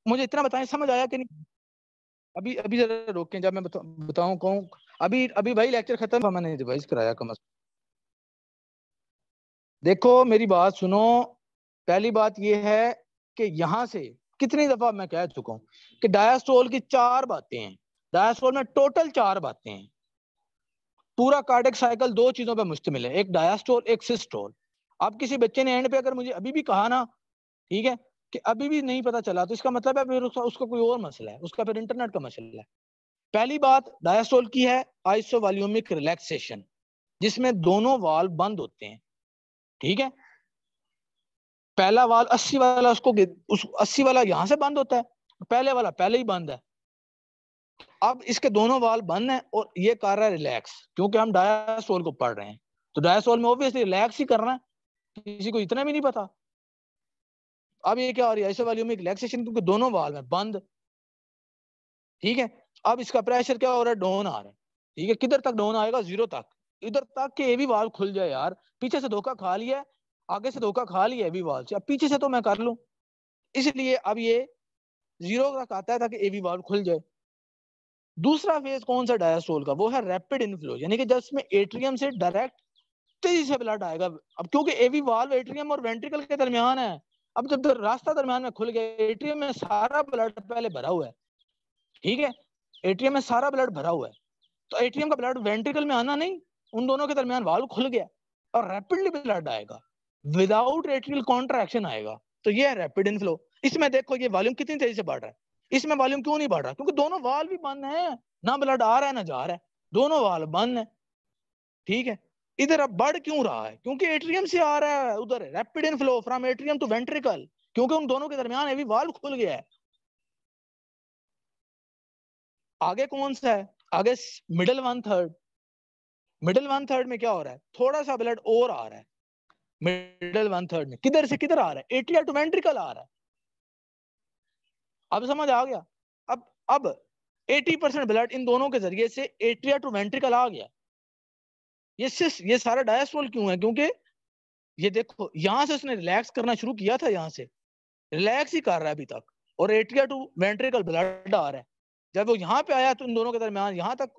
मुझे इतना बताएं, समझ आया कि नहीं? अभी अभी जरा रोकें, जब मैं बताऊं कहूं। अभी अभी भाई लेक्चर खत्म, मैंने रिवाइज कराया कम से कम। देखो मेरी बात सुनो। पहली बात यह है कि यहां से कितनी दफा मैं कह चुका हूं कि डायास्ट्रोल की चार बातें हैं। डायास्ट्रोल में टोटल चार बातें हैं। पूरा कार्डियक साइकिल दो चीजों पर मुश्तमिल है, एक डायास्ट्रोल एक सिस्टोल। अब किसी बच्चे ने एंड पे अगर मुझे अभी भी कहा ना, ठीक है, कि अभी भी नहीं पता चला, तो इसका मतलब है फिर उसका कोई और मसला है, उसका फिर इंटरनेट का मसला है। पहली बात डायास्ट्रोल की है आइसोवॉल्यूमिक रिलैक्सेशन, जिसमें दोनों वाल्व बंद होते हैं। ठीक है, पहला वाल्व 80 वाला, उस 80 वाला यहां से बंद होता है, पहले वाला पहले ही बंद है। अब इसके दोनों वाल्व बंद है और ये कर रहा है रिलैक्स, क्योंकि हम डायास्ट्रोल को पढ़ रहे हैं, तो डायास्ट्रोल में ऑब्वियसली रिलैक्स ही करना है, किसी को इतना भी नहीं पता। अब ये क्या हो रही है, आइसोवॉल्यूमिक रिलैक्सेशन, क्योंकि दोनों वाल्व है बंद। ठीक है, अब इसका प्रेशर क्या हो रहा है, डाउन आ रहा है। ठीक है, किधर तक डाउन आएगा, जीरो तक। इधर तक के ये भी वाल्व खुल जाए यार, पीछे से धोखा खा लिया है, आगे से धोखा खा लिया है भी वाल्व से, अब पीछे से तो मैं कर लूं, इसलिए अब ये जीरो तक आता है ताकि एवी वाल्व खुल जाए। दूसरा फेज कौन सा डायास्ट्रोल का, वो है रैपिड इनफ्लो, यानी कि जब इसमें एट्रियम से डायरेक्ट तेजी से ब्लड आएगा। अब क्योंकि एवी वाल्व एट्रियम और वेंट्रिकल के दरमियान है, अब जब रास्ता दरमियान में खुल गया, एट्रियम में सारा ब्लड पहले भरा हुआ है। ठीक है, एट्रियम में सारा ब्लड भरा हुआ है, तो एट्रियम का ब्लड वेंट्रिकल में आना नहीं, उन दोनों के दरमियान वाल्व खुल गया और रैपिडली ब्लड आएगा, विदाउट एट्रियल कॉन्ट्रैक्शन आएगा। तो ये है रैपिड इनफ्लो। इसमें देखो ये वॉल्यूम कितनी तेजी से बढ़ रहा है, इसमें वॉल्यूम क्यों नहीं बढ़ रहा, क्योंकि दोनों वाल्व भी बंद है, ना ब्लड आ रहा है ना जा रहा है, दोनों वाल्व बंद है। ठीक है, इधर अब बढ़ क्यों रहा है, क्योंकि एट्रियम से आ रहा है, उधर rapid inflow from atrium to ventricle, क्योंकि उन दोनों के दरमियान अभी वाल्व खुल गया है। आगे कौन सा है, आगे middle one third. Middle one third में क्या हो रहा है, थोड़ा सा ब्लड और आ रहा है। मिडिल वन थर्ड में किधर से किधर आ रहा है, एट्रिया टू वेंट्रिकल आ रहा है। अब समझ आ गया। अब 80% ब्लड इन दोनों के जरिए से एट्रिया टू वेंट्रिकल आ गया। ये सारा डायस्ट्रोल क्यों है, क्योंकि ये देखो यहां से उसने रिलैक्स करना शुरू किया था, यहां से रिलैक्स ही कर रहा है अभी तक, और एट्रिया टू वेंट्रिकल ब्लड आ रहा है। जब वो यहाँ पे आया तो इन दोनों के दरमियान, यहाँ तक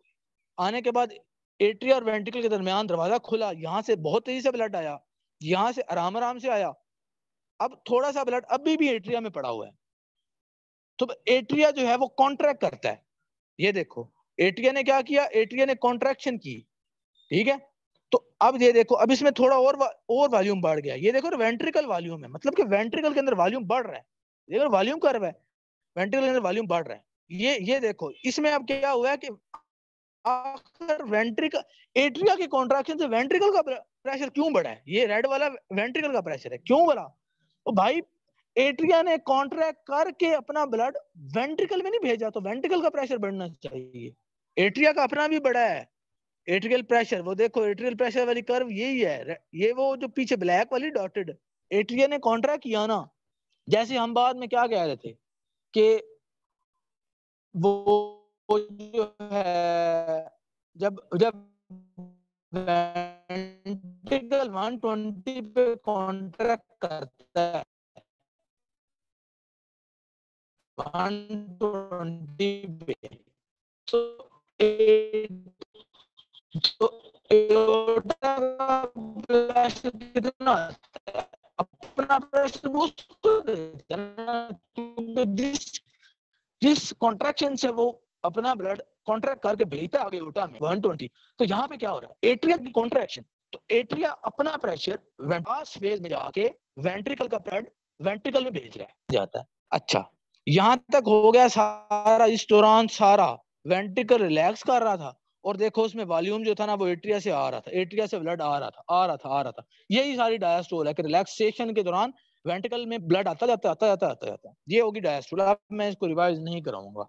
आने के बाद एट्रिया और वेंट्रिकल के दरमियान दरवाजा खुला, यहाँ से बहुत तेजी से ब्लड आया, यहाँ से आराम आराम से आया। अब थोड़ा सा ब्लड अभी भी एट्रिया में पड़ा हुआ है, तो एट्रिया जो है वो कॉन्ट्रैक्ट करता है। ये देखो एट्रिया ने क्या किया, एट्रिया ने कॉन्ट्रैक्शन की। ठीक है, तो अब ये देखो, अब इसमें थोड़ा और वॉल्यूम बढ़ गया, ये देखो वेंट्रिकल वॉल्यूम है, मतलब कि वेंट्रिकल के अंदर वॉल्यूम बढ़ रहा है, देखो वॉल्यूम कर्व है, वेंट्रिकल के अंदर वॉल्यूम बढ़ रहा है। ये देखो इसमें अब क्या हुआ है कि आखिर वेंट्रिकल, एट्रिया की कॉन्ट्रैक्शन से वेंट्रिकल का प्रेशर क्यों बढ़ा है, ये रेड वाला वेंट्रिकल का प्रेशर है, क्यों बढ़ा। तो भाई एट्रिया ने कॉन्ट्रैक्ट करके अपना ब्लड वेंट्रिकल में नहीं भेजा, तो वेंट्रिकल का प्रेशर बढ़ना चाहिए। एट्रिया का अपना भी बढ़ा है एट्रियल प्रेशर, वो देखो एट्रियल प्रेशर वाली कर्व यही है, ये वो जो पीछे ब्लैक वाली डॉटेड, एट्रिया ने कॉन्ट्रैक्ट किया ना। जैसे हम बाद में क्या कह रहे थे कि वो जो है, जब जब वेंट्रिकल 120 पे कॉन्ट्रैक्ट करता है, 120 पे, तो तो एओर्टा का प्रेशर कितना होता है, अपना प्रेशर वो उसको देता है ना, क्योंकि जिस जिस कॉन्ट्रैक्शन से वो अपना ब्लड कॉन्ट्रैक्ट करके भेजता है आगे एओर्टा में 120, तो यहाँ पे क्या हो रहा है, एट्रिया की कॉन्ट्रैक्शन, तो एट्रिया अपना प्रेशर वेंट्रास फेज में जाके वेंट्रिकल का ब्लड वेंट्रिकल में भेज रहा है जाता है। अच्छा, यहां तक हो गया सारा, इस दौरान सारा वेंट्रिकल रिलैक्स कर रहा था, और देखो उसमें वॉल्यूम जो था ना वो एट्रिया से आ रहा था, एट्रिया से ब्लड आ रहा था, आ रहा था, आ रहा था। यही सारी डायस्टोल है कि रिलैक्सेशन के दौरान वेंट्रिकल में ब्लड आता जाता आता जाता आता जाता, ये होगी डायस्टोल। अब मैं इसको रिवाइज नहीं कराऊंगा,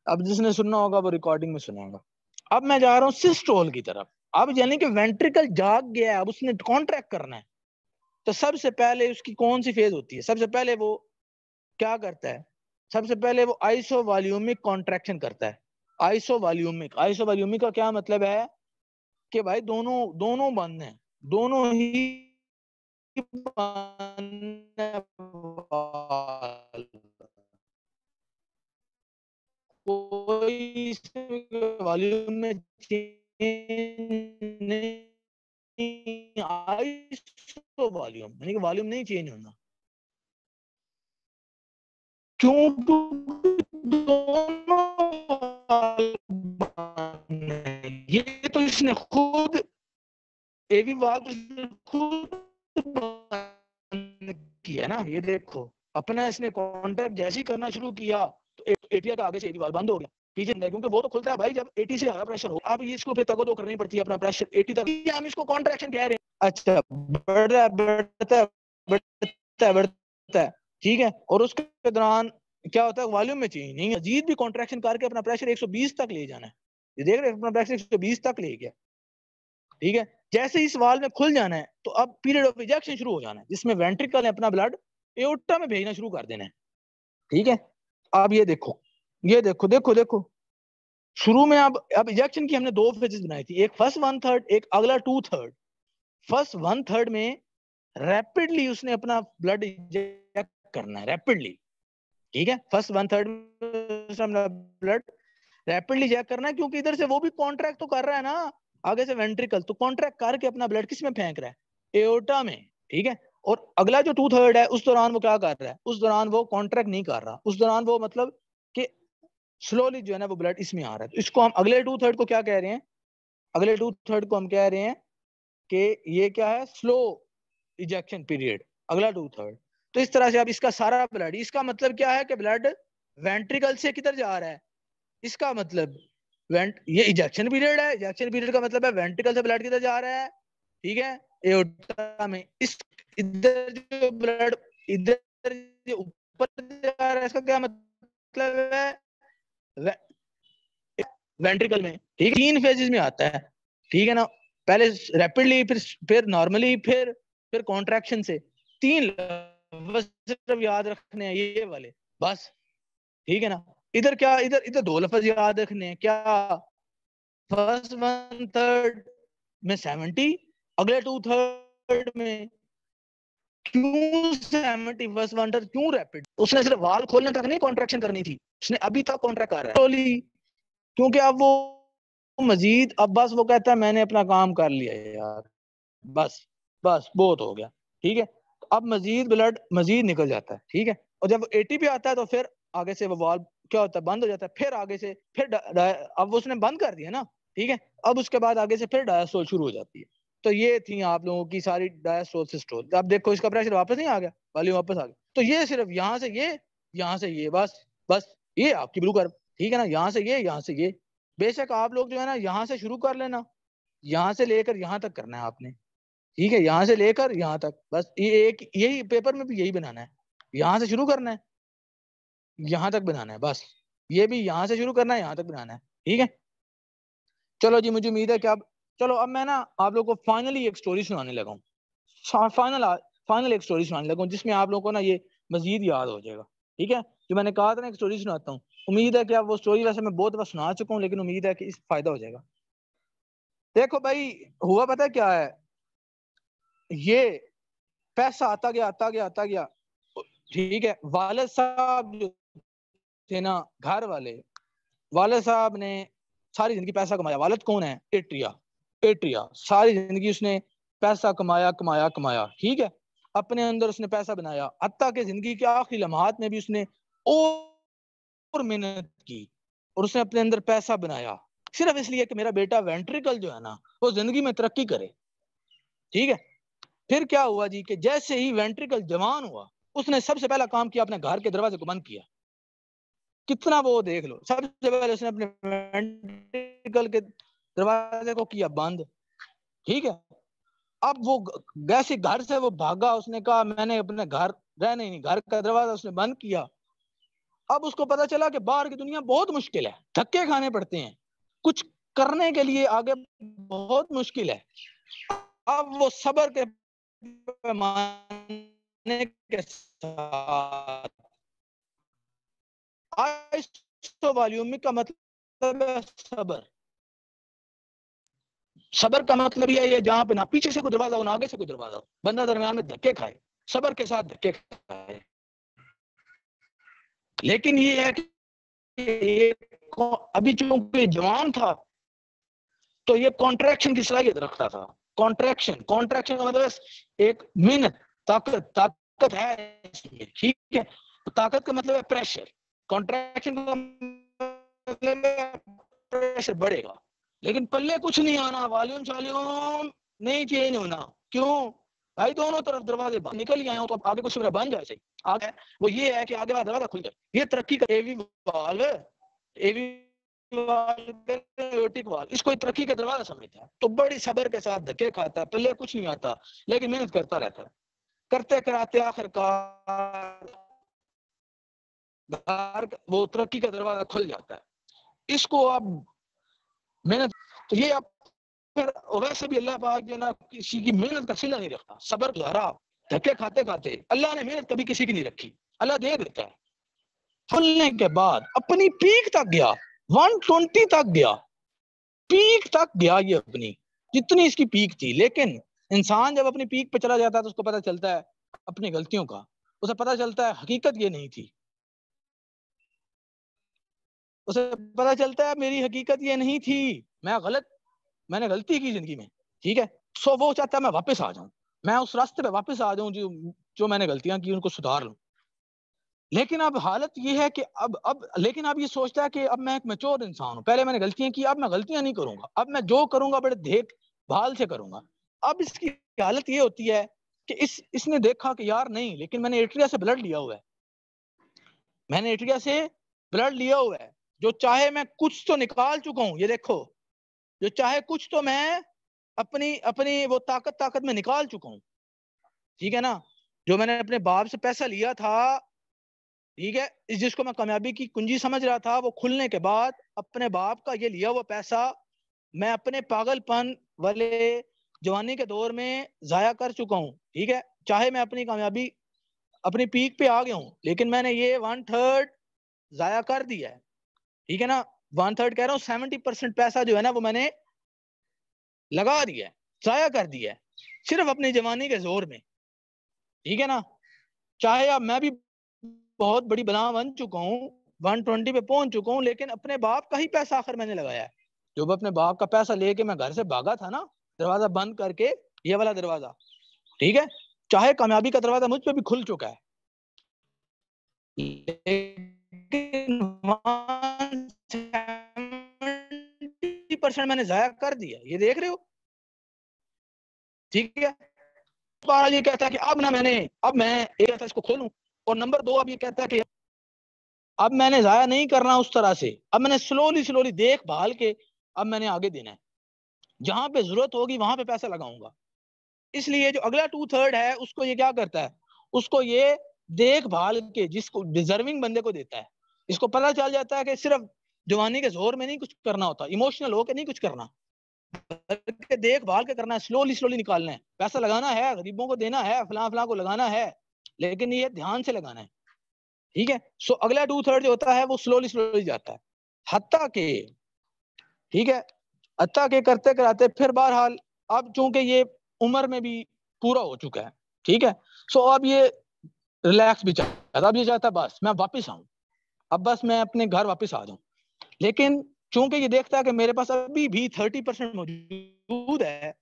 अब जिसने सुनना होगा वो रिकॉर्डिंग में सुनेगा। अब मैं जा रहा हूँ सिस्टोल की तरफ। अब यानी कि वेंट्रिकल जाग गया है, अब उसने कॉन्ट्रैक्ट करना है, तो सबसे पहले उसकी कौन सी फेज होती है, सबसे पहले वो क्या करता है, सबसे पहले वो आइसोवॉल्यूमिक कॉन्ट्रैक्शन करता है। आइसोवॉल्यूमिक, आइसोवॉल्यूमिक का क्या मतलब है कि भाई दोनों दोनों बंद हैं, दोनों ही बंद है, कोई वॉल्यूम में चेंज नहीं, आइसो वॉल्यूम यानी कि वॉल्यूम नहीं चेंज होना। क्यों? ये तो इसने खुद एवी वाल्व खुद किया ना। ये देखो अपना इसने कॉन्ट्रैक्ट जैसे ही करना शुरू किया तो एटीआर का आगे से एवी वाल्व बंद हो गया पीछे, क्योंकि वो तो खुलता है भाई जब 80 से ज्यादा प्रेशर हो। अब इसको फिर तगो करनी पड़ती है अपना प्रेशर 80 तक, हम इसको कॉन्ट्रैक्शन कह रहे हैं। अच्छा बढ़ रहा है बढ़ता है बढ़ता है बढ़ता है, ठीक है। और उसके दौरान क्या होता है, वॉल्यूम में चेंज नहीं, मजीद भी कॉन्ट्रैक्शन करके अपना प्रेशर 120 तक ले जाना है। ये देख रहे हैं अपना प्रेशर 120 तक ले गया, ठीक है। जैसे इस वाल्व में खुल जाना है तो अब पीरियड ऑफ इजेक्शन शुरू हो जाना है, जिसमें वेंट्रिकल ने अपना ब्लड एओर्टा में भेजना शुरू कर देना है, ठीक है। अब ये देखो ये देखो देखो देखो शुरू में अब इजेक्शन की हमने दो फेजेस बनाई थी, एक फर्स्ट 1/3 एक अगला 2/3। फर्स्ट 1/3 में रैपिडली उसने अपना ब्लड इंजेक्ट करना है, रैपिडली, ठीक है। फर्स्ट 1/3 में अपना ब्लड रैपिडली इंजेक्ट करना है, क्योंकि इधर से वो भी कॉन्ट्रैक्ट तो कर रहा है ना आगे से वेंट्रिकल, तो कॉन्ट्रैक्ट करके अपना ब्लड किस में फेंक रहा है, एओर्टा में, ठीक है। और अगला जो 2/3 है उस दौरान वो क्या कर रहा है, उस दौरान वो कॉन्ट्रैक्ट नहीं कर रहा, उस दौरान वो मतलब कि स्लोली जो है ना वो ब्लड इसमें आ रहा है। तो इसको हम अगले 2/3 को क्या कह रहे हैं, अगले 2/3 को हम कह रहे हैं कि ये क्या है, स्लो इजेक्शन पीरियड, अगला 2/3। तो इस तरह से अब इसका सारा ब्लड, इसका मतलब क्या है कि ब्लड वेंट्रिकल से किधर जा रहा है, इसका मतलब ये इजेक्शन पीरियड है, इजेक्शन पीरियड का मतलब है वेंट्रिकल से ब्लड किधर जा रहा है, ठीक है, एओर्टा में। इस इधर जो ब्लड इधर जो ऊपर जा रहा है इसका क्या मतलब है, वेंट्रिकल में, ठीक है। 3 फेजेस में आता है, ठीक है ना, पहले रैपिडली फिर नॉर्मली फिर कॉन्ट्रैक्शन से। 3 सिर्फ याद रखने हैं ये वाले बस, ठीक है ना। इधर क्या, इधर इधर 2 लफ्ज याद रखने हैं, क्या, फर्स्ट 1/3 में 70, अगले 2/3 में। क्यों 70 फर्स्ट 1/3 क्यों रैपिड, उसने सिर्फ वाल खोलने तक नहीं कॉन्ट्रैक्शन करनी थी, उसने अभी तक कॉन्ट्रैक्ट कर रहा है, क्योंकि अब वो मजीद, अब बस वो कहता है मैंने अपना काम कर लिया यार, बस बस बहुत हो गया, ठीक है। अब मजीद ब्लड मजीद निकल जाता है, ठीक है। और जब 80 पे आता है तो फिर आगे से वो वाल्व क्या होता है, बंद हो जाता है। फिर आगे से फिर अब उसने बंद कर दिया ना, ठीक है। अब उसके बाद आगे से फिर डायस्टोल शुरू हो जाती है। तो ये थी आप लोगों की सारी डायस्टोल सिस्टोल। अब देखो इसका प्रेशर वापस नहीं आ गया, वॉल्यूम वापस आ गया। तो ये सिर्फ यहाँ से ये, यहाँ से ये, बस बस ये आपकी ब्लू कर्व, ठीक है ना। यहाँ से ये, यहाँ से ये। बेशक आप लोग जो है ना यहाँ से शुरू कर लेना, यहाँ से लेकर यहाँ तक करना है आपने, ठीक है। यहाँ से लेकर यहाँ तक, बस ये एक, यही पेपर में भी यही बनाना है, यहाँ से शुरू करना है यहाँ तक बनाना है, बस ये भी यहाँ से शुरू करना है यहाँ तक बनाना है, ठीक है। चलो जी, मुझे उम्मीद है कि अब, चलो अब मैं ना आप लोगों को फाइनली एक स्टोरी सुनाने लगा हूँ, फाइनल एक स्टोरी सुनाने लगा हूँ, जिसमें आप लोगों को ना ये मजीद याद हो जाएगा, ठीक है। जो मैंने कहा था ना एक स्टोरी सुनाता हूँ, उम्मीद है कि आप वो स्टोरी, वैसे मैं बहुत बार सुना चुका हूँ, लेकिन उम्मीद है कि इस फायदा हो जाएगा। देखो भाई, हुआ पता क्या है, ये पैसा आता गया आता गया आता गया, ठीक है। वालिद साहब जो थे ना, घर वाले, वालिद साहब ने सारी जिंदगी पैसा कमाया। वालिद कौन है, एट्रिया, एट्रिया सारी जिंदगी उसने पैसा कमाया कमाया कमाया, ठीक है। अपने अंदर उसने पैसा बनाया, हत्ता के जिंदगी के आखिरी लम्हात में भी उसने और मेहनत की, और उसने अपने अंदर पैसा बनाया सिर्फ इसलिए कि मेरा बेटा वेंट्रिकल जो है ना वो जिंदगी में तरक्की करे, ठीक है। फिर क्या हुआ जी, कि जैसे ही वेंट्रिकल जवान हुआ, उसने सबसे पहला काम किया, अपने घर के दरवाजे को बंद किया। कितना वो देख लो, सबसे पहले उसने अपने वेंट्रिकल के दरवाजे को किया बंद, ठीक है। अब वो जैसे घर से वो भागा, उसने कहा मैंने अपने घर रहने नहीं, घर का दरवाजा उसने बंद किया। अब उसको पता चला कि बाहर की दुनिया बहुत मुश्किल है, धक्के खाने पड़ते हैं, कुछ करने के लिए आगे बहुत मुश्किल है। अब वो सब्र के पैमाने के साथ, आइसो वॉल्यूम का मतलब है सब्र। सब्र का मतलब ये है जहां पे ना पीछे से कोई दरवाजा हो ना आगे से कोई दरवाजा हो, बंदा दरमियान में धक्के खाए, सब्र के साथ धक्के खाए। लेकिन ये है कि ये अभी चूंकि जवान था तो ये कॉन्ट्रैक्शन की सलाहियत रखता था। कॉन्ट्रैक्शन का मतलब एक मेहनत, ताकत है इसमें, ठीक है। तो ताकत का मतलब है प्रेशर, कॉन्ट्रैक्शन का मतलब प्रेशर बढ़ेगा, लेकिन पल्ले कुछ नहीं आना, वॉल्यूम नहीं चेंज होना। क्यों भाई? दोनों तरफ दरवाजे निकल गए हो तो आगे कुछ बन जाए सही। आगे वो ये है कि आगे वाला दरवाजा खुल जाए, ये तरक्की का एवी वाल इसको तरक्की का दरवाजा समझता है। तो बड़ी सब्र के साथ धक्के खाता है, पहले कुछ नहीं आता लेकिन मेहनत करता रहता है। करते कराते आखिरकार वो तरक्की का दरवाजा खुल जाता है। इसको अब मेहनत, तो ये अब फिर वैसे भी अल्लाह पाक जो ना किसी की मेहनत का सिला नहीं रखता। सब्र गुजारा, धक्के खाते खाते अल्लाह ने मेहनत कभी किसी की नहीं रखी, अल्लाह दे देता है। खुलने के बाद अपनी पीक तक गया, 120 तक गया, पीक तक गया ये अपनी, जितनी इसकी पीक थी। लेकिन इंसान जब अपनी पीक पे चला जाता है तो उसको पता चलता है अपनी गलतियों का, उसे पता चलता है हकीकत ये नहीं थी, उसे पता चलता है मेरी हकीकत ये नहीं थी, मैंने गलती की जिंदगी में, ठीक है। सो वो चाहता है मैं वापस आ जाऊं, मैं उस रास्ते पे वापस आ जाऊं जो मैंने गलतियां की उनको सुधार लूं। लेकिन अब हालत ये है कि लेकिन अब ये सोचता है कि अब मैं एक मैच्योर इंसान हूं, पहले मैंने गलतियां की, अब मैं गलतियां नहीं करूंगा, अब मैं जो करूंगा बड़े देखभाल से करूंगा। अब इसकी हालत ये होती है कि इसने देखा कि यार नहीं, लेकिन मैंने एट्रिया से ब्लड लिया हुआ है, मैंने एट्रिया से ब्लड लिया हुआ है, जो चाहे मैं कुछ तो निकाल चुका हूं, ये देखो, जो चाहे कुछ तो मैं अपनी अपनी वो ताकत में निकाल चुका हूं, ठीक है ना। जो मैंने अपने बाप से पैसा लिया था, ठीक है, इस जिसको मैं कामयाबी की कुंजी समझ रहा था, वो खुलने के बाद अपने बाप का ये लिया हुआ पैसा मैं अपने पागलपन वाले जवानी के दौर में जाया कर चुका हूँ, ठीक है। चाहे मैं अपनी कामयाबी अपनी पीक पे आ गया हूँ, लेकिन मैंने ये 1/3 जाया कर दिया है, ठीक है ना। 1/3 कह रहा हूँ, 70% पैसा जो है ना वो मैंने लगा दिया है, जाया कर दिया है, सिर्फ अपनी जवानी के जोर में, ठीक है ना। चाहे अब मैं भी बहुत बड़ी बना बन चुका हूँ, 120 पे पहुंच चुका हूँ, लेकिन अपने बाप का ही पैसा आखिर मैंने लगाया है। जो अपने बाप का पैसा लेके मैं घर से भागा था ना, दरवाजा बंद करके, ये वाला दरवाजा, ठीक है, चाहे कामयाबी का दरवाजा मुझ पे भी खुल चुका है, लेकिन 70% मैंने जाया कर दिया, ये देख रहे हो, ठीक है। ये कहता है कि अब मैं एक इसको खोलूं, और नंबर 2 अब ये कहता है कि अब मैंने जाया नहीं करना उस तरह से, अब मैंने स्लोली देख भाल के अब मैंने आगे देना है, जहां पे जरूरत होगी वहां पे पैसा लगाऊंगा। इसलिए जो अगला 2/3 है उसको ये क्या करता है, उसको ये देख भाल के जिसको डिजर्विंग बंदे को देता है। इसको पता चल जाता है कि सिर्फ जवानी के जोर में नहीं कुछ करना होता, इमोशनल होकर नहीं कुछ करना, देख भाल के करना है, स्लोली निकालना है, पैसा लगाना है, गरीबों को देना है, फलां को लगाना है, लेकिन ये ध्यान से लगाना है, ठीक है। सो अगला 2/3 जो होता है वो स्लोली जाता है, हत्ता के, ठीक है, हत्ता के करते कराते फिर बहरहाल अब चूंकि ये उम्र में भी पूरा हो चुका है, ठीक है। सो अब ये रिलैक्स भी चाहता है, अब ये चाहता है बस मैं वापस आऊं, अब बस मैं अपने घर वापस आ जाऊं। लेकिन चूंकि ये देखता है कि मेरे पास अभी भी 30% मौजूद है,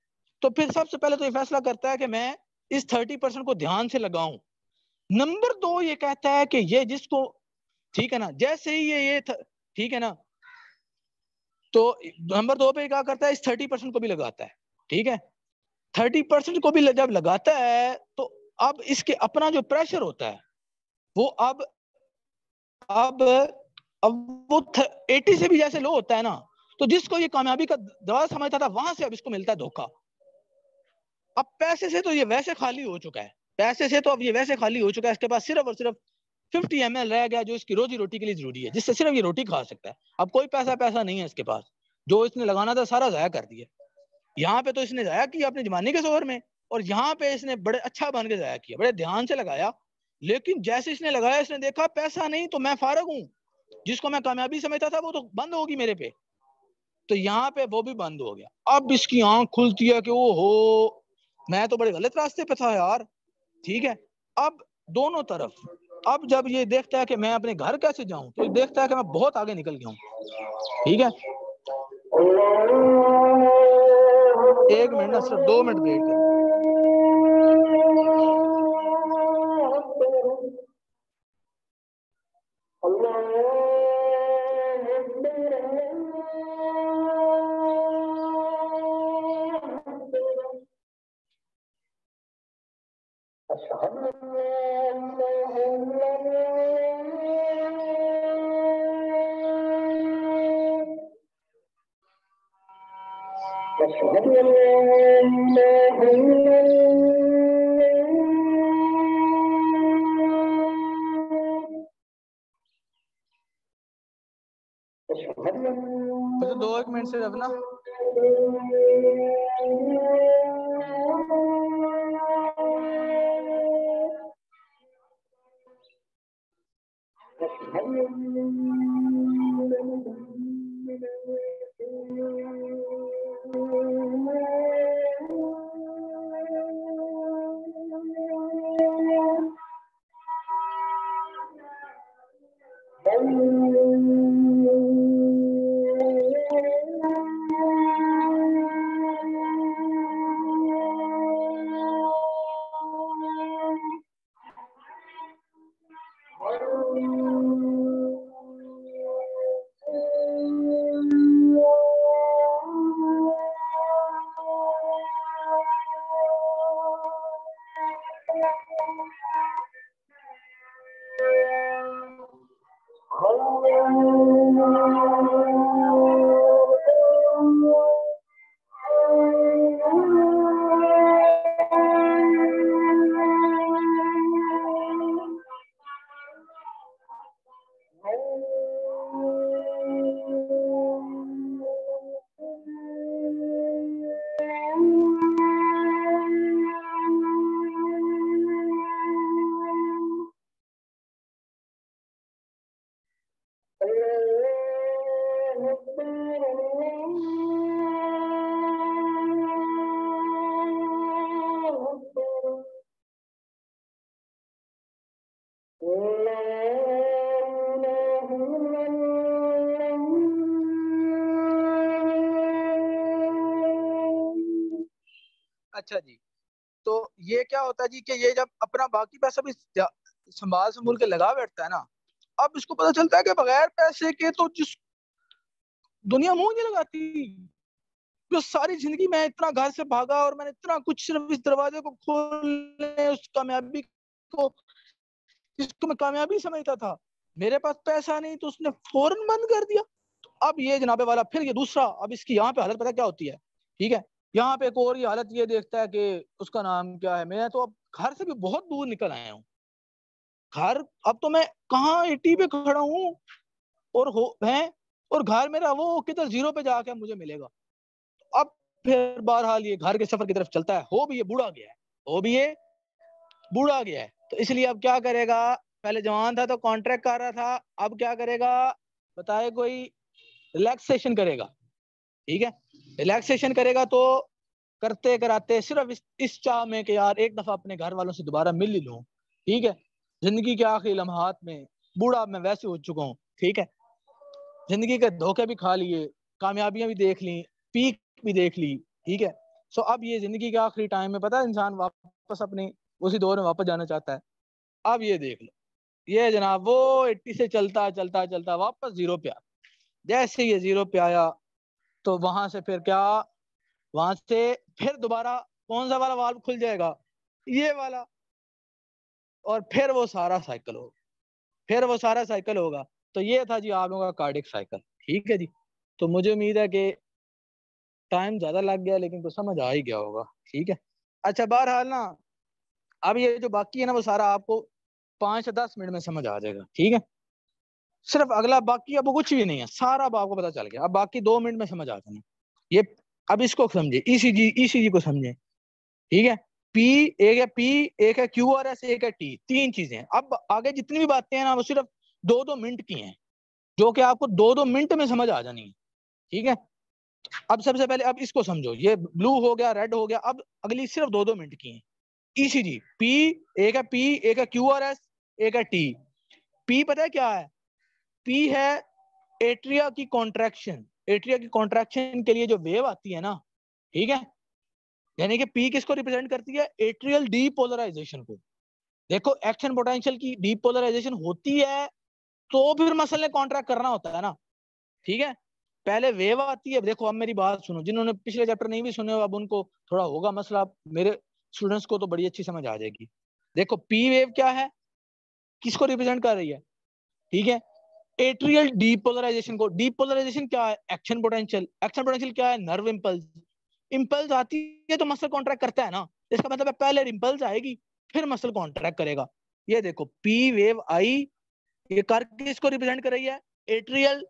तो फिर सबसे पहले तो ये फैसला करता है कि मैं इस 30% को ध्यान से लगाऊं। नंबर 2 ये कहता है कि ये जिसको, ठीक है ना, जैसे ही ये ठीक है ना, तो नंबर 2 पे क्या करता है, इस 30% को भी लगाता है, ठीक है। 30% को भी जब लगाता है तो अब इसके अपना जो प्रेशर होता है वो अब वो 80 से भी जैसे लो होता है ना, तो जिसको ये कामयाबी का दवा समझता था वहां से अब इसको मिलता है धोखा। अब पैसे से तो ये वैसे खाली हो चुका है, पैसे से तो अब ये वैसे खाली हो चुका है, इसके पास सिर्फ और सिर्फ 50 ml रह गया जो इसकी रोजी रोटी के लिए जरूरी है, जिससे सिर्फ ये रोटी खा सकता है। अब कोई पैसा नहीं है इसके पास, जो इसने लगाना था सारा जाया कर दिया। यहाँ पे तो इसने जाया किया अपने जमाने के जोर में, और यहाँ पे इसने बड़े अच्छा बन के जाया किया, बड़े ध्यान से लगाया। लेकिन जैसे इसने लगाया, इसने देखा पैसा नहीं तो मैं फारग हूँ, जिसको मैं कामयाबी समझता था वो तो बंद होगी मेरे पे, तो यहाँ पे वो भी बंद हो गया। अब इसकी आंख खुलती है कि ओ हो, मैं तो बड़े गलत रास्ते पे था यार, ठीक है। अब दोनों तरफ, अब जब ये देखता है कि मैं अपने घर कैसे जाऊं, तो ये देखता है कि मैं बहुत आगे निकल गया हूँ, ठीक है, 1 मिनट ना, सिर्फ 2 मिनट वेट करें। तो 2-1 मिनट से अब ना अच्छा जी, तो ये क्या होता है जी कि ये जब अपना बाकी पैसा भी संभाल संभूल के लगा बैठता है ना, अब इसको पता चलता है कि बगैर पैसे के तो जिस दुनिया मुंह नहीं लगाती। जो सारी जिंदगी मैं इतना घर से भागा और मैंने इतना कुछ सिर्फ इस दरवाजे को खोलने उस कामयाबी को, इसको मैं कामयाबी समझता था, मेरे पास पैसा नहीं तो उसने फौरन बंद कर दिया। तो अब ये जनाबे वाला फिर ये दूसरा, अब इसकी यहाँ पे हालत पता क्या होती है, ठीक है, यहाँ पे एक और ये हालत ये देखता है कि उसका नाम क्या है, मैं तो अब घर से भी बहुत दूर निकल आया हूँ। घर अब तो मैं कहाँ 80 पे खड़ा हूँ और हो है, और घर मेरा वो किधर 0 पे जाके मुझे मिलेगा। अब फिर बहरहाल ये घर के सफर की तरफ चलता है, हो भी ये बूढ़ा गया है, हो भी ये बूढ़ा गया है, तो इसलिए अब क्या करेगा, पहले जवान था तो कॉन्ट्रैक्ट कर रहा था, अब क्या करेगा बताए कोई, रिलैक्सेशन करेगा। ठीक है, रिलैक्सेशन करेगा तो करते कराते सिर्फ इस चाह में कि यार एक दफा अपने घर वालों से दोबारा मिल ही लूं। ठीक है, जिंदगी के आखिरी लम्हात में, बूढ़ा मैं वैसे हो चुका हूँ, ठीक है, जिंदगी के धोखे भी खा लिए, कामयाबियां भी देख ली, पीक भी देख ली, ठीक है। सो अब ये जिंदगी के आखिरी टाइम में पता है इंसान वापस अपनी उसी दौर में वापस जाना चाहता है। अब ये देख लो, ये जनाब वो 80 से चलता चलता चलता वापस 0 पे आया। जैसे ये 0 पे आया तो वहां से फिर क्या, वहां से फिर दोबारा कौन सा वाला वाल्व खुल जाएगा, ये वाला, और फिर वो सारा साइकिल होगा, फिर वो सारा साइकिल होगा। तो ये था जी आप लोगों का कार्डिक साइकिल। ठीक है जी, तो मुझे उम्मीद है कि टाइम ज्यादा लग गया लेकिन तो समझ आ ही गया होगा। ठीक है, अच्छा बहरहाल ना, अब ये जो बाकी है ना वो सारा आपको 5 से 10 मिनट में समझ आ जाएगा। ठीक है, सिर्फ अगला बाकी अब कुछ भी नहीं है, सारा अब आपको पता चल गया, अब बाकी 2 मिनट में समझ आ जाना ये। अब इसको समझे, ईसीजी, ईसीजी को समझे। ठीक है, पी एक है, पी एक है, क्यू आर एस एक है, टी, 3 चीजें हैं। अब आगे जितनी भी बातें हैं ना वो सिर्फ 2-2 मिनट की हैं, जो कि आपको 2-2 मिनट में समझ आ जानी है। ठीक है, अब सबसे पहले अब इसको समझो, ये ब्लू हो गया, रेड हो गया, अब अगली सिर्फ 2-2 मिनट की है। ईसीजी, पी एक है, पी एक है, क्यू आर एस एक है, टी। पी पता है क्या है, पी है एट्रिया की कॉन्ट्रैक्शन के लिए जो वेव आती है ना, ठीक है, यानी कि पी किसको रिप्रेजेंट करती है? एट्रियल डीपोलराइजेशन को। देखो एक्शन पोटेंशियल की डीपोलराइजेशन होती है तो फिर मसल ने कॉन्ट्रैक्ट करना होता है ना, ठीक है। पहले वेव आती है, देखो अब मेरी बात सुनो, जिन्होंने पिछले चैप्टर नहीं भी सुने हो अब उनको थोड़ा होगा मसला, मेरे स्टूडेंट्स को तो बड़ी अच्छी समझ आ जाएगी। देखो पी वेव क्या है, किसको रिप्रेजेंट कर रही है, ठीक है, एट्रियल डीपोलराइजेशन को। डीपोलराइजेशन क्या है? Action potential. एक्शन पोटेंशियल क्या है? Nerve impulse. इंपल्स आती है तो मसल कॉन्ट्रैक्ट करता है ना, इसका मतलब है पहले इंपल्स आएगी फिर मसल कॉन्ट्रैक्ट करेगा। ये देखो पी वेव आई, ये कर किसको रिप्रेजेंट कर रही है? एट्रियल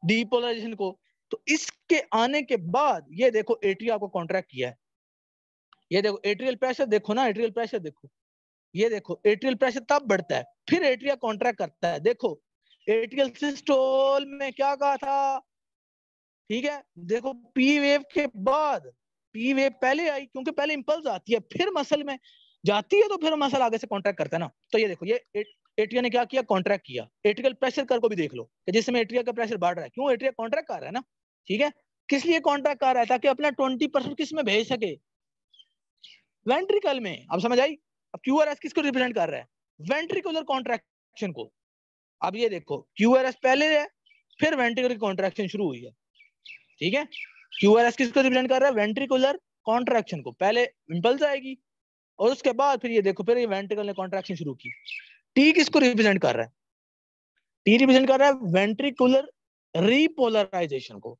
डीपोलराइजेशन को। तो इसके आने के बाद ये देखो एट्रिया को कॉन्ट्रैक्ट किया है, ये देखो एट्रियल प्रेशर देखो ना, एट्रियल प्रेशर देखो, ये देखो एट्रियल प्रेशर तब बढ़ता है फिर एट्रिया कॉन्ट्रैक्ट करता है। देखो एट्रियल सिस्टोल में क्या कहा था, ठीक है, देखो पी वेव के बाद, पी वेव पहले आई क्योंकि पहले इंपल्स आती है फिर मसल में जाती है तो फिर मसल आगे से कॉन्ट्रैक्ट करता है ना। तो ये देखो ये एट्रिया ने क्या किया? कॉन्ट्रैक्ट किया। एट्रियल प्रेशर कर को भी देख लो कि जिसमें एट्रिया का प्रेशर बढ़ रहा है, क्यों? एट्रिया कॉन्ट्रैक्ट कर रहा है ना, ठीक है। किस लिए कॉन्ट्रैक्ट कर रहा है? ताकि अपना 20% किस में भेज सके? वेंट्रिकल में। अब समझ आई? अब क्यूआरएस किसको रिप्रेजेंट कर रहा है? वेंट्रिकुलर कॉन्ट्रैक्शन को। अब ये देखो क्यूआरएस पहले है फिर वेंट्रिकुलर कॉन्ट्रैक्शन शुरू हुई है, ठीक है। क्यूआरएस किसको रिप्रेजेंट कर रहा है? वेंट्रिकुलर कॉन्ट्रैक्शन को। पहले इंपल्स आएगी और उसके बाद फिर ये देखो फिर ये वेंट्रिकल ने कॉन्ट्रैक्शन शुरू की। टी किसको रिप्रेजेंट कर रहा है? टी रिप्रेजेंट कर रहा है वेंट्रिकुलर रीपोलराइजेशन को।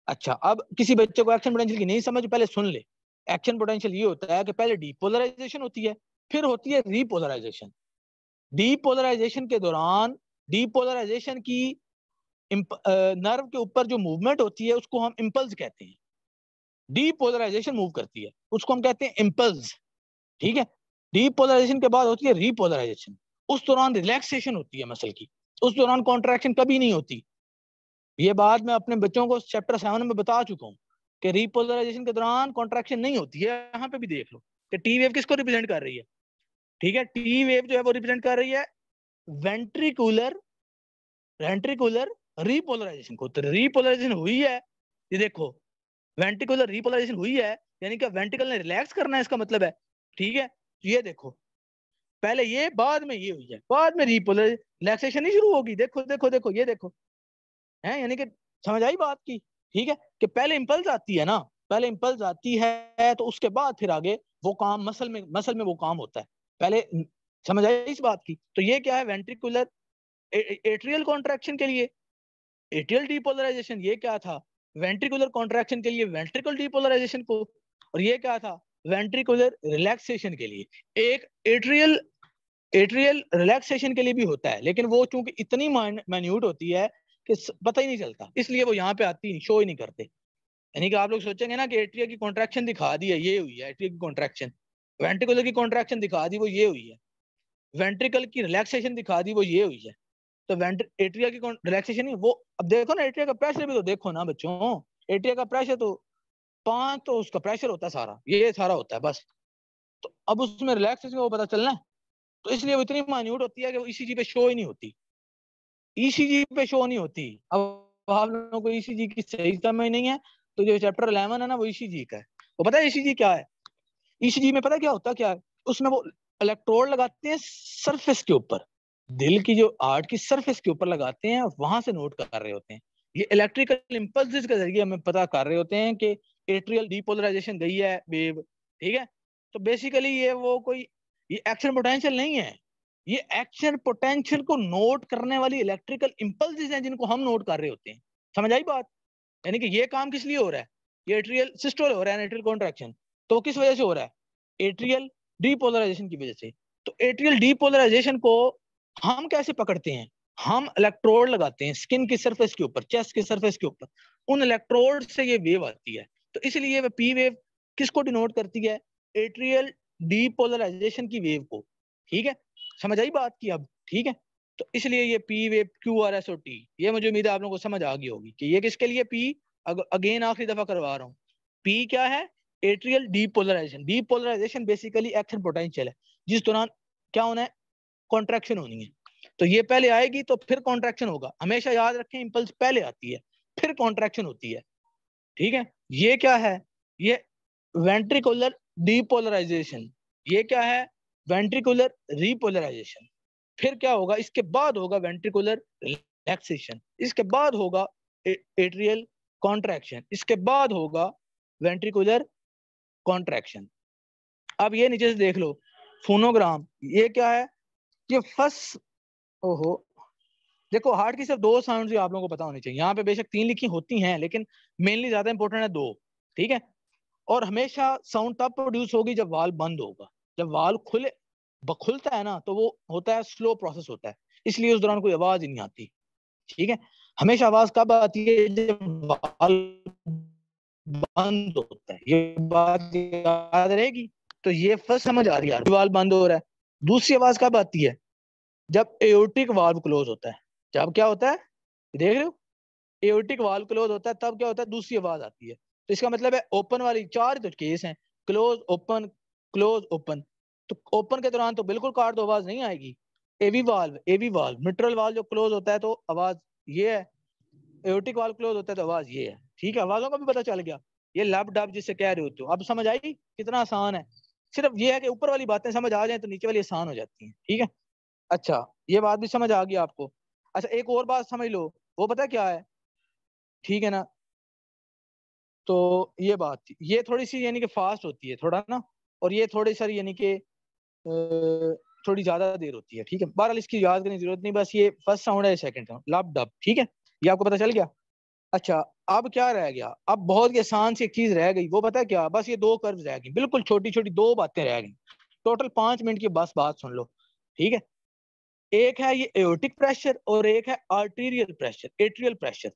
अच्छा, अब किसी बच्चे को एक्शन पोटेंशियल की नहीं समझ, पहले सुन ले। एक्शन पोटेंशियल ये होता है कि पहले डीपोलराइजेशन होती है फिर होती है रीपोलराइजेशन। डीपोलराइजेशन के दौरान डीपोलराइजेशन की नर्व के ऊपर जो मूवमेंट होती है उसको हम इंपल्स कहते हैं। डीपोलराइजेशन मूव करती है उसको हम कहते हैं इंपल्स, ठीक है। डीपोलराइजेशन के बाद होती है रीपोलराइजेशन। उस दौरान रिलैक्सेशन होती है मसल की, उस दौरान कॉन्ट्रैक्शन कभी नहीं होती। ये बात मैं अपने बच्चों को चैप्टर 7 में बता चुका हूँ कि रीपोलराइजेशन के दौरान कॉन्ट्रैक्शन नहीं होती है। यहाँ पे भी देख लो कि टी वेव किसको रिप्रेजेंट कर रही है, ठीक है। टी वेव जो है वो रिप्रेजेंट कर रही है वेंट्रिकुलर वेंट्रिकुलर रीपोलराइजेशन को। तो रीपोलराइजेशन हुई है, ये देखो वेंट्रिकुलर रीपोलराइजेशन हुई है, यानी कि वेंट्रिकल ने रिलैक्स करना है, इसका मतलब है, ठीक है। ये देखो पहले ये बाद में ये हुई है, बाद में रीपोलर रिलैक्सेशन नहीं शुरू होगी। देखो देखो देखो ये देखो है, यानी कि समझ आई बात की, ठीक है, कि पहले इंपल्स आती है ना, पहले इंपल्स आती है तो उसके बाद फिर आगे वो काम मसल में वो काम होता है पहले। समझ आई इस बात की? तो ये क्या है? वेंट्रिकुलर एट्रियल कॉन्ट्रैक्शन के लिए एट्रियल डीपोलराइजेशन, ये क्या था? वेंट्रिकुलर कॉन्ट्रैक्शन के लिए वेंट्रिकल डीपोलराइजेशन को। और ये क्या था? वेंट्रिकुलर रिलैक्सेशन के लिए। एक एट्रियल एट्रियल रिलैक्सेशन के लिए भी होता है, लेकिन वो चूंकि इतनी माइन्यूट होती है कि पता ही नहीं चलता, इसलिए वो यहाँ पे आती नहीं, शो ही नहीं करते। यानी कि आप लोग सोचेंगे ना कि एट्रिया की कॉन्ट्रैक्शन दिखा दी है, ये हुई है एट्रिया की कॉन्ट्रैक्शन। वेंट्रिकुलर की कॉन्ट्रैक्शन दिखा दी, वो ये हुई है। वेंट्रिकल की रिलैक्सेशन दिखा दी, वो ये हुई है। तो एट्रिया की रिलैक्सेशन नहीं वो। अब देखो ना एट्रिया का प्रेशर भी तो देखो ना बच्चों, एट्रिया का प्रेशर तो 5 तो उसका प्रेशर होता है सारा, ये सारा होता है बस। तो अब उसमें रिलैक्सेशन का वो पता चलना है, तो इसलिए वो इतनी माइन्यूट होती है कि वो ईसीजी पे शो ही नहीं होती, ईसीजी पे शो नहीं होती। अब आप लोगों को ईसीजी की सही समझ नहीं है तो जो चैप्टर 11 है ना वो ईसीजी का है। वो पता है ईसीजी क्या है? ईसीजी में पता क्या होता है, क्या है उसमें? वो इलेक्ट्रोड लगाते हैं सरफेस के ऊपर, दिल की जो हार्ट की सरफेस के ऊपर लगाते हैं, वहां से नोट कर रहे होते हैं। ये इलेक्ट्रिकल इंपल्स के जरिए हमें पता कर रहे होते हैं कि एट्रियल डीपोलराइजेशन गई है वेव, ठीक है। तो बेसिकली ये वो कोई ये एक्शन पोटेंशियल नहीं है, ये एक्शन पोटेंशियल को नोट करने वाली इलेक्ट्रिकल इंपल्स हैं जिनको हम नोट कर रहे होते हैं। समझ आई बात? यानी कि ये काम किस लिए हो रहा है? ये एट्रियल सिस्टोल हो रहा है, एट्रियल कॉन्ट्रैक्शन। तो किस वजह से हो रहा है? एट्रियल डीपोलराइजेशन की वजह से। तो एट्रियल डीपोलराइजेशन को हम कैसे पकड़ते हैं? हम इलेक्ट्रोड लगाते हैं स्किन की सरफेस के ऊपर, चेस्ट की सरफेस के ऊपर, उन इलेक्ट्रोड से ये वेव आती है। तो इसलिए वे पी वेव किसको डिनोट करती है? एट्रियल डीपोलराइजेशन की वेव को, ठीक है। समझ आई बात की अब? ठीक है। तो इसलिए ये P wave Q R S O T, ये मुझे उम्मीद है आप लोगों को समझ आ गई होगी कि ये किसके लिए पी। अगेन आखिरी दफा करवा रहा हूँ, पी क्या है? Atrial depolarisation. Depolarisation basically action potential है जिस दौरान क्या होना है? कॉन्ट्रैक्शन होनी है। तो ये पहले आएगी तो फिर कॉन्ट्रैक्शन होगा। हमेशा याद रखें, इंपल्स पहले आती है फिर कॉन्ट्रैक्शन होती है, ठीक है। ये क्या है? ये वेंट्रिकुलर डीपोलराइजेशन। ये क्या है? Ventricular repolarisation. फिर क्या होगा? इसके बाद होगा वेंट्रिकुलर रिलैक्सेशन, इसके बाद होगा एट्रियल कॉन्ट्रैक्शन, इसके बाद होगा वेंट्रिकुलर कॉन्ट्रैक्शन। अब ये नीचे से देख लो, फोनोग्राम। ये क्या है? ये फर्स्ट, ओहो, देखो हार्ट की सिर्फ 2 साउंड आप लोगों को पता होनी चाहिए। यहाँ पे बेशक 3 लिखी होती हैं, लेकिन मेनली ज्यादा इंपॉर्टेंट है 2, ठीक है। और हमेशा साउंड तब प्रोड्यूस होगी जब वाल्व बंद होगा। जब वाल्व खुलता है ना, तो वो होता है स्लो प्रोसेस होता है, इसलिए उस दौरान कोई आवाज ही नहीं आती, ठीक है। हमेशा आवाज कब आती है? जब वाल्व बंद होता है। ये बात याद रहेगी। तो ये फर्स्ट समझ आ रही है, वाल्व बंद हो रहा है। दूसरी आवाज कब आती है? जब एओर्टिक वाल्व क्लोज होता है। जब क्या होता है? देख रहे हो, एओर्टिक वाल्व क्लोज होता है, तब क्या होता है? दूसरी आवाज आती है। तो इसका मतलब है ओपन वाली 4 तो केस हैं, क्लोज ओपन क्लोज ओपन। तो ओपन के दौरान तो बिल्कुल काट दो, आवाज नहीं आएगी। एवी वाल्व मिट्रल वाल्व जो क्लोज होता है तो आवाज ये है, एओर्टिक वाल्व क्लोज होता है तो आवाज ये है, ठीक है। आवाजों का भी पता चल गया। ये लब डब जिससे कह रहे होते हो, अब समझ आई कितना आसान है। सिर्फ ये है कि ऊपर वाली बातें समझ आ जाए तो नीचे वाली आसान हो जाती हैं, ठीक है। अच्छा, ये बात भी समझ आ गई आपको। अच्छा, एक और बात समझ लो, वो पता क्या है, ठीक है ना। तो ये बात थी, ये थोड़ी सी यानी कि फास्ट होती है थोड़ा ना, और ये थोड़ी सारी यानी कि थोड़ी ज्यादा देर होती है, ठीक है। बहरहाल इसकी याद करने की जरूरत नहीं, बस ये फर्स्ट साउंड है, सेकंड साउंड लब डब, ठीक है। ये आपको पता चल गया। अच्छा, अब क्या रह गया? अब बहुत ही आसान सी एक चीज रह गई, वो पता क्या? बस ये 2 कर्व्स रह गई, बिल्कुल छोटी छोटी 2 बातें रह गई। टोटल 5 मिनट की बस बात सुन लो, ठीक है। एक है ये एओर्टिक प्रेशर और एक है arterial pressure, atrial pressure.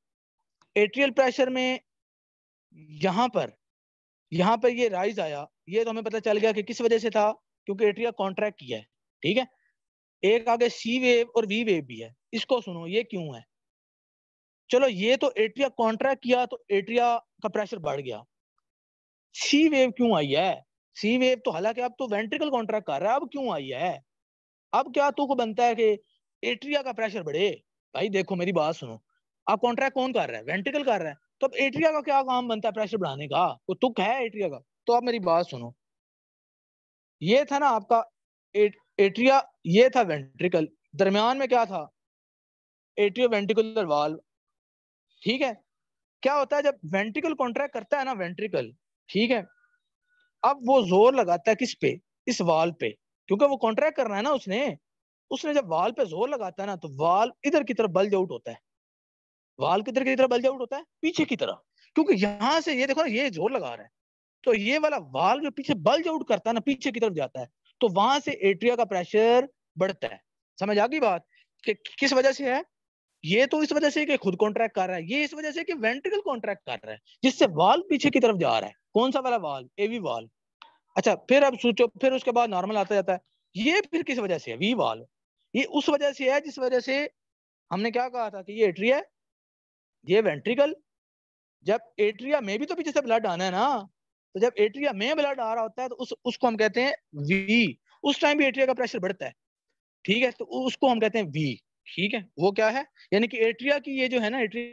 Atrial pressure में यहाँ पर ये राइज आया, ये तो हमें पता चल गया कि किस वजह से था, क्योंकि एट्रिया कॉन्ट्रैक्ट किया है, ठीक है। एक आगे सी वेव और वी वेव भी है, इसको सुनो ये क्यों है। चलो, ये तो एट्रिया कॉन्ट्रैक्ट किया तो एट्रिया का प्रेशर बढ़ गया। सी वेव क्यों आई है? सी वेव तो हालांकि अब तो वेंट्रिकल कॉन्ट्रैक्ट कर रहा है, अब क्यों आई है? अब क्या तुक बनता है कि एट्रिया का प्रेशर बढ़े? भाई देखो मेरी बात सुनो, अब कॉन्ट्रैक्ट कौन कर रहा है? वेंट्रिकल कर रहा है, तो अब एट्रिया का क्या काम बनता है प्रेशर बढ़ाने का? वो तुक है एट्रिया का? तो अब मेरी बात सुनो, ये था ना आपका एट्रिया, ये था वेंट्रिकल, दरमियान में क्या था? एट्रियो वेंट्रिकुलर वाल्व, ठीक है। क्या होता है जब वेंट्रिकल कॉन्ट्रैक्ट करता है ना, वेंट्रिकल, ठीक है, अब वो जोर लगाता है किस पे? इस वाल्व पे, क्योंकि वो कॉन्ट्रैक्ट करना है ना उसने। उसने जब वाल्व पे जोर लगाता है ना, तो वाल्व इधर की तरफ बल्ज आउट होता है। वाल्व किधर की तरफ बल्ज आउट होता है? पीछे की तरफ, क्योंकि यहां से ये देखो ना, ये जोर लगा रहा है, तो ये वाला वाल्व जो पीछे बल्ज आउट करता है ना, पीछे की तरफ जाता है, तो वहां से एट्रिया का प्रेशर बढ़ता है। समझ आ गई बात कि किस वजह से है? ये तो इस वजह से कि खुद कॉन्ट्रैक्ट कर रहा है, ये इस वजह से कि वेंट्रिकल कॉन्ट्रैक्ट कर रहा है, जिससे वाल्व पीछे की तरफ जा रहा है। कौन सा वाला वाल्व? एवी वाल्व। अच्छा, फिर अब सोचो, फिर उसके बाद नॉर्मल आता जाता है। ये फिर किस वजह से है? V valve. ये उस वजह से है जिस वजह से हमने क्या कहा था कि ये एट्रिया है, ये वेंट्रिकल। जब एट्रिया में भी तो पीछे से ब्लड आना है ना, तो जब एट्रिया में ब्लड आ रहा होता है तो उसको हम कहते हैं वी। उस टाइम भी एट्रिया का प्रेशर बढ़ता है, ठीक है, तो उसको हम कहते हैं वी, ठीक है। वो क्या है? यानी कि एट्रिया की ये जो है ना, एट्रिया